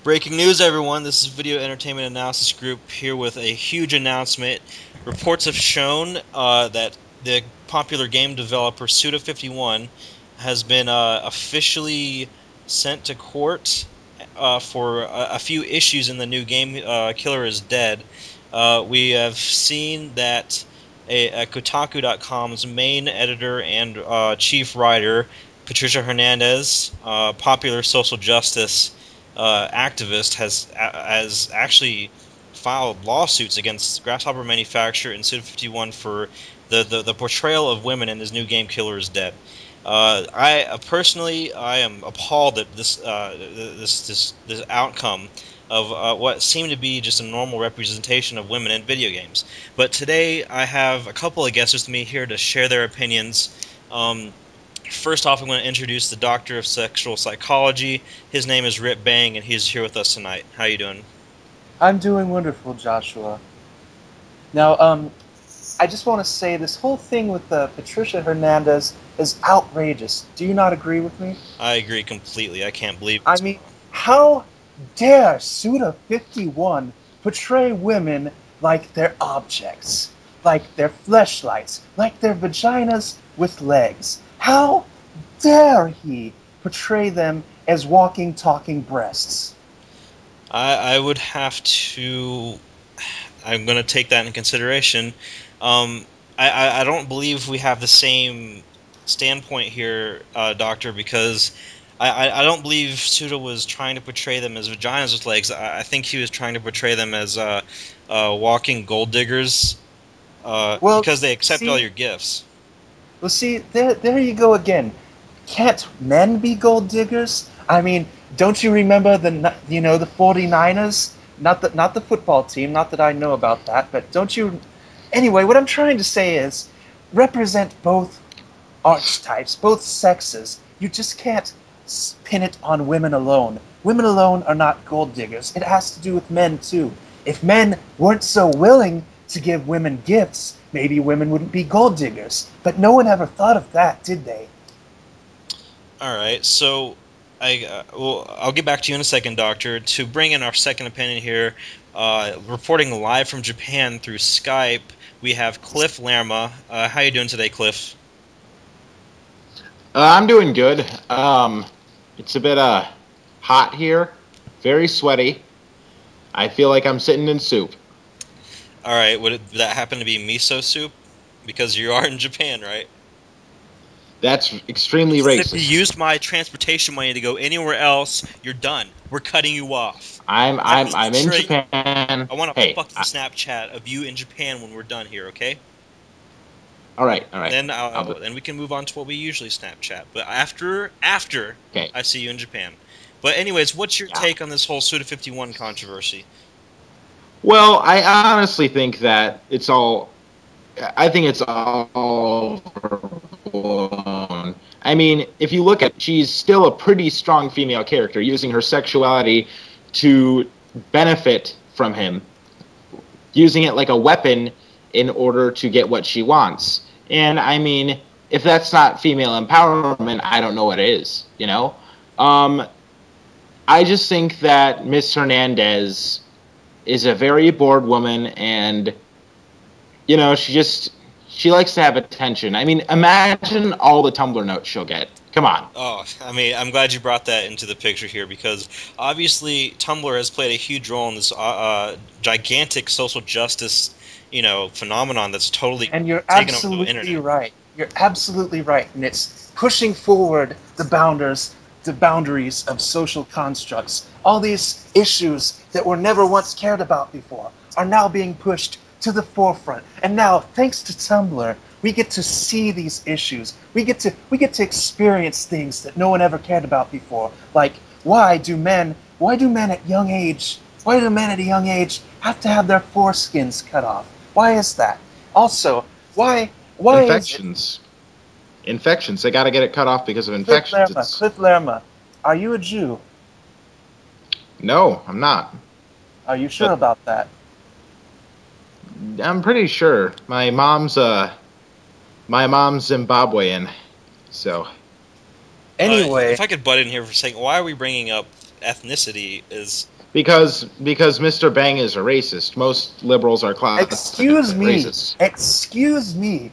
Breaking news, everyone. This is Video Entertainment Analysis Group here with a huge announcement. Reports have shown that the popular game developer Suda51 has been officially sent to court for a few issues in the new game, Killer is Dead. We have seen that Kotaku.com's main editor and chief writer, Patricia Hernandez, popular social justice activist, has actually filed lawsuits against Grasshopper Manufacturer and Suda51 for the portrayal of women in his new game Killer is Dead. I personally am appalled that this outcome of what seemed to be just a normal representation of women in video games. But today I have a couple of guests with me here to share their opinions. First off, I'm going to introduce the Doctor of Sexual Psychology. His name is Rip Bang, and he's here with us tonight. How you doing? I'm doing wonderful, Joshua. Now, I just want to say this whole thing with Patricia Hernandez is outrageous. Do you not agree with me? I agree completely. I can't believe I mean, how dare Suda51 portray women like they're objects, like they're fleshlights, like they're vaginas with legs? How dare he portray them as walking, talking breasts? I would have to... I'm going to take that in consideration. I don't believe we have the same standpoint here, Doctor, because I don't believe Suda was trying to portray them as vaginas with legs. I think he was trying to portray them as walking gold diggers, because they accept all your gifts. Well, see, there you go again. Can't men be gold diggers? I mean, don't you remember the 49ers? Not the football team. Not that I know about that, but don't you? Anyway, what I'm trying to say is, represent both archetypes, both sexes. You just can't pin it on women alone. Women alone are not gold diggers. It has to do with men too. If men weren't so willing to give women gifts, maybe women wouldn't be gold diggers. But no one ever thought of that, did they? All right, so I'll get back to you in a second, Doctor. To bring in our second opinion here, reporting live from Japan through Skype, we have Cliff Lerma. How you doing today, Cliff? I'm doing good. It's a bit hot here, very sweaty. I feel like I'm sitting in soup. All right, would that happen to be miso soup? Because you are in Japan, right? That's extremely racist. If you used my transportation money to go anywhere else, you're done. We're cutting you off. I'm in Japan. I want a fucking Snapchat of you in Japan when we're done here, okay? All right. Then then we can move on to what we usually Snapchat. But after okay. I see you in Japan. But anyways, what's your take on this whole Suda51 controversy? Well, I honestly think that it's all... I think it's all overblown. I mean, if you look at... She's still a pretty strong female character, using her sexuality to benefit from him. Using it like a weapon in order to get what she wants. And, I mean, if that's not female empowerment, I don't know what is, you know? I just think that Miss Hernandez is a very bored woman, and, you know, she likes to have attention. I mean, imagine all the Tumblr notes she'll get. Come on. Oh, I mean, I'm glad you brought that into the picture here, because obviously Tumblr has played a huge role in this gigantic social justice, phenomenon that's totally and you're taken over the internet. Absolutely right. You're absolutely right, and it's pushing forward the boundaries of social constructs. All these issues that were never once cared about before are now being pushed to the forefront. And now, thanks to Tumblr, we get to see these issues. We get to experience things that no one ever cared about before. Like, why do men at a young age have to have their foreskins cut off? Why is that? Also, why infections? Infections. They got to get it cut off because of infections. Cliff Lerma, are you a Jew? No, I'm not. Are you sure about that? I'm pretty sure. My mom's Zimbabwean, so. Anyway, if I could butt in here for a second, why are we bringing up ethnicity is. Because Mr. Bang is a racist. Most liberals are classified Excuse as me. racist. Excuse me.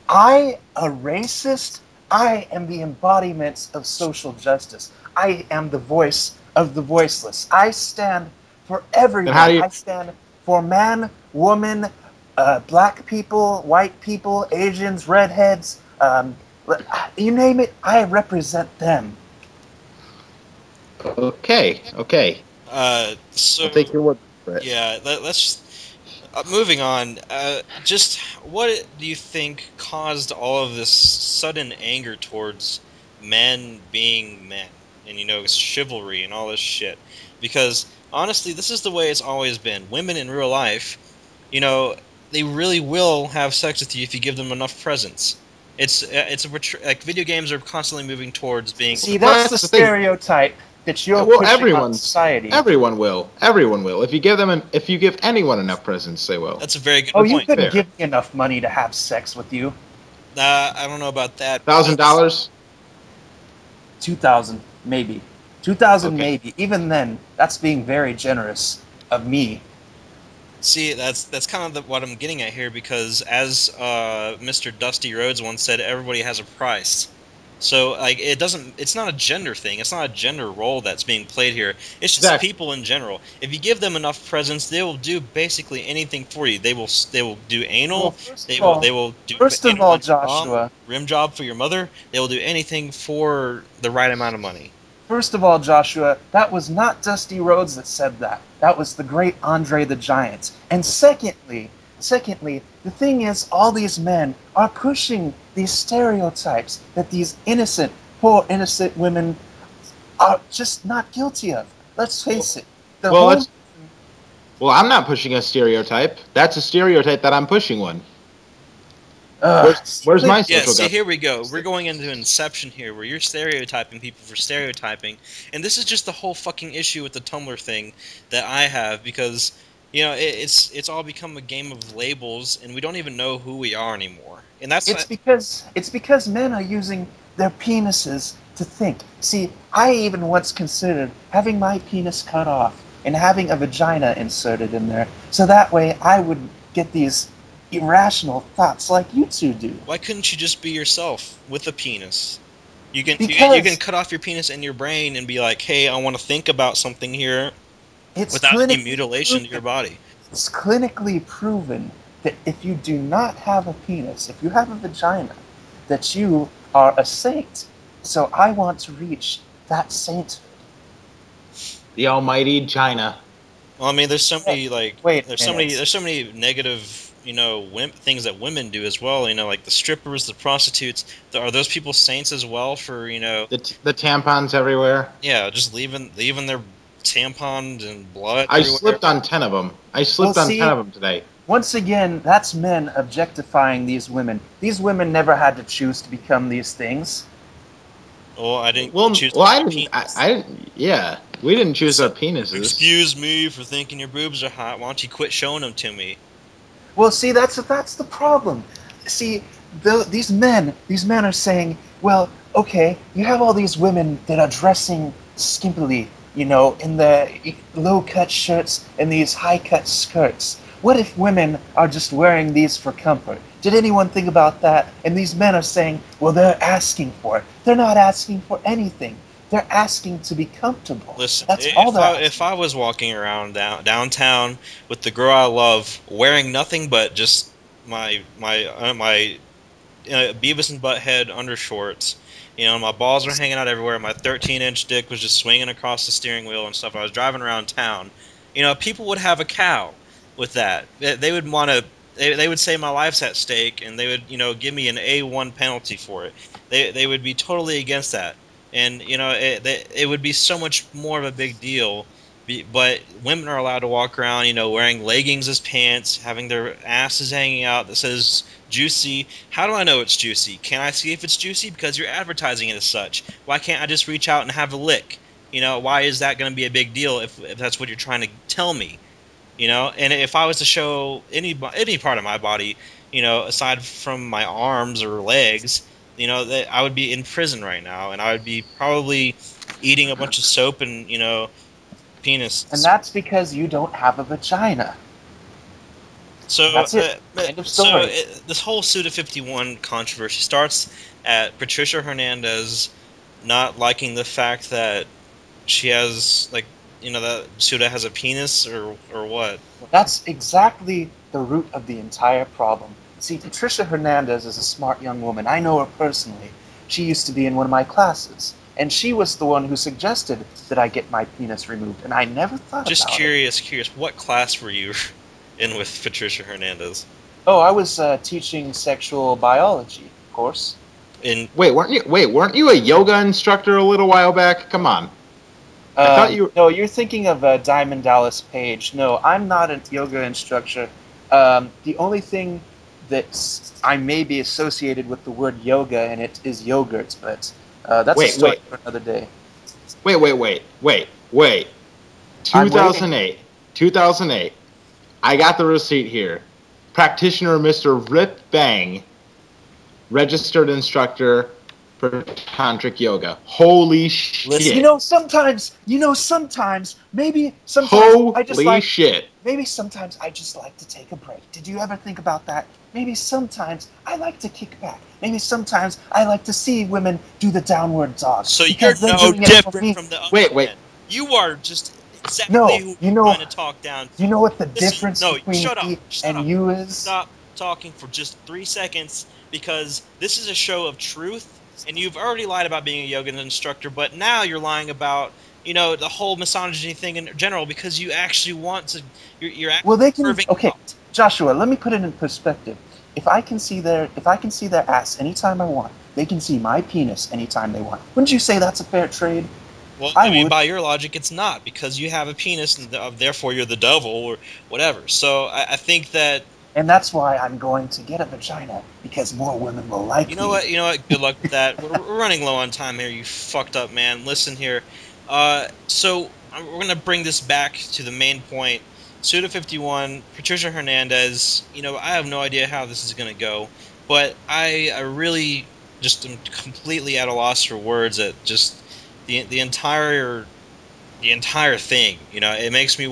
I, a racist? I am the embodiment of social justice. I am the voice of the voiceless. I stand for everyone. how do you- I stand for man, woman, black people, white people, Asians, redheads, you name it, I represent them. Okay. So I'll take your word for it. yeah, let's. Moving on, just what do you think caused all of this sudden anger towards men being men and, chivalry and all this shit? Because honestly, this is the way it's always been. Women in real life, they really will have sex with you if you give them enough presents. Like video games are constantly moving towards being. See, that's the thing. stereotype that you're pushing on society. Everyone will. If you give anyone enough presents, they will. That's a very good Oh, point. you couldn't give me enough money to have sex with you. I don't know about that. $1,000? 2,000, maybe. 2,000, Okay. maybe. Even then, that's being very generous of me. See, that's kind of what I'm getting at here, because as Mr. Dusty Rhodes once said, everybody has a price. So, like, it's not a gender thing. It's not a gender role that's being played here. It's just Exactly. people in general. If you give them enough presents, they will do basically anything for you. They will do anal. Well, they will do first of all, Joshua, rim job for your mother. They will do anything for the right amount of money. First of all, Joshua, that was not Dusty Rhodes that said that. That was the great Andre the Giant. And secondly, the thing is, all these men are pushing these stereotypes that these innocent, poor innocent women are just not guilty of. Let's face it. Well, I'm not pushing a stereotype. That's a stereotype that I'm pushing one. Where's my social see, justice? here we go. We're going into Inception here, where you're stereotyping people for stereotyping, and this is just the whole fucking issue with the Tumblr thing that I have, because it's all become a game of labels, and we don't even know who we are anymore. And that's because men are using their penises to think. See, I even once considered having my penis cut off and having a vagina inserted in there, so that way I would get these irrational thoughts like you two do. Why couldn't you just be yourself with a penis? You can cut off your penis and your brain and be like, hey, I want to think about something here without any mutilation to your body. It's clinically proven that if you do not have a penis, if you have a vagina, that you are a saint. So I want to reach that sainthood. The almighty China. Well, I mean, there's so many there's so many negative, things that women do as well. Like the strippers, the prostitutes. Are those people saints as well for the tampons everywhere? Yeah, just leaving their tampons and blood. I slipped on 10 of them. 10 of them today. Once again, that's men objectifying these women. These women never had to choose to become these things. Well, I didn't choose. Well, I didn't. Yeah, we didn't choose our penises. Excuse me for thinking your boobs are hot. Why don't you quit showing them to me? Well, see, that's the problem. See, these men are saying, well, okay, you have all these women that are dressing skimpily, in the low-cut shirts and these high-cut skirts. What if women are just wearing these for comfort? Did anyone think about that? And these men are saying, well, they're asking for it. They're not asking for anything. They're asking to be comfortable. Listen, if I was walking around downtown with the girl I love, wearing nothing but just my Beavis and Butthead undershorts, my balls were hanging out everywhere. My 13-inch dick was just swinging across the steering wheel and stuff. I was driving around town. People would have a cow with that. They would want to. They would say my life's at stake, and they would, give me an A1 penalty for it. They would be totally against that, and it would be so much more of a big deal. But women are allowed to walk around, wearing leggings as pants, having their asses hanging out that says juicy. How do I know it's juicy? Can I see if it's juicy? Because you're advertising it as such. Why can't I just reach out and have a lick? Why is that going to be a big deal if that's what you're trying to tell me? And if I was to show any part of my body, aside from my arms or legs, that I would be in prison right now, and I would be probably eating a bunch of soap and penis. And that's because you don't have a vagina. So That's it. End of story. This whole Suda51 controversy starts at Patricia Hernandez not liking the fact that she has that Suda has a penis or what. That's exactly the root of the entire problem. See, Patricia Hernandez is a smart young woman. I know her personally. She used to be in one of my classes, and she was the one who suggested that I get my penis removed, and I never thought about it. Just curious, what class were you in with Patricia Hernandez? Oh, I was teaching sexual biology, of course. Weren't you a yoga instructor a little while back? Come on. I thought you. No, you're thinking of Diamond Dallas Page. No, I'm not a yoga instructor. The only thing that I may be associated with the word yoga in it is yogurt, but that's a story for another day. Wait. 2008. I got the receipt here. Practitioner Mr. Rip Bang, registered instructor for tantric yoga. Holy shit! Listen, sometimes, maybe sometimes maybe sometimes I just like to take a break. Did you ever think about that? Maybe sometimes I like to kick back. Maybe sometimes I like to see women do the downward dog. So you're no different from the other men. You are just exactly who you're trying to talk down. You know what the difference between me and you is? Stop talking for just 3 seconds, because this is a show of truth. And you've already lied about being a yoga instructor, but now you're lying about, the whole misogyny thing in general, because you actually want to. You're actually well, they can. Okay, Joshua, let me put it in perspective. If I can see their ass anytime I want, they can see my penis anytime they want. Wouldn't you say that's a fair trade? Well, I mean, by your logic, it's not, because you have a penis, and therefore you're the devil or whatever. So I think that. And that's why I'm going to get a vagina, because more women will like me. You know what? Good luck with that. We're running low on time here, you fucked up man. Listen here. So we're going to bring this back to the main point. Suda51, Patricia Hernandez, I have no idea how this is going to go, but I really just am completely at a loss for words at just the entire thing. It makes me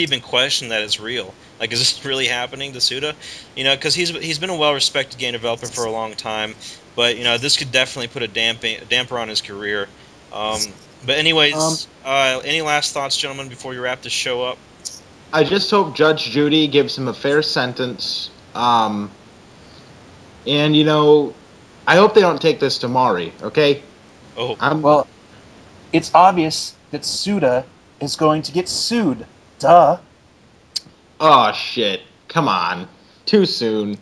even question that it's real. Like, is this really happening to Suda? Because he's been a well-respected game developer for a long time, but this could definitely put a damper on his career. But anyways, any last thoughts, gentlemen, before you wrap this show up? I just hope Judge Judy gives him a fair sentence. And I hope they don't take this to Mari. Okay? Oh. Well, it's obvious that Suda is going to get sued. Duh. Oh shit! Come on, too soon.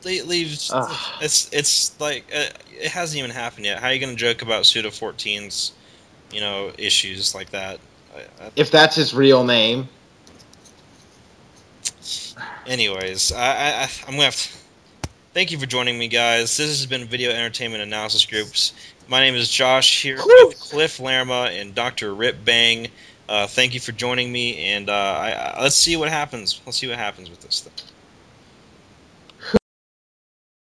Leaves. It's like it hasn't even happened yet. How are you gonna joke about Suda14's, issues like that? If that's his real name. Anyways, I'm gonna have to. Thank you for joining me, guys. This has been Video Entertainment Analysis Groups. My name is Josh, here with Cliff Lerma and Dr. Rip Bang. Thank you for joining me, and let's see what happens. Let's see what happens with this thing.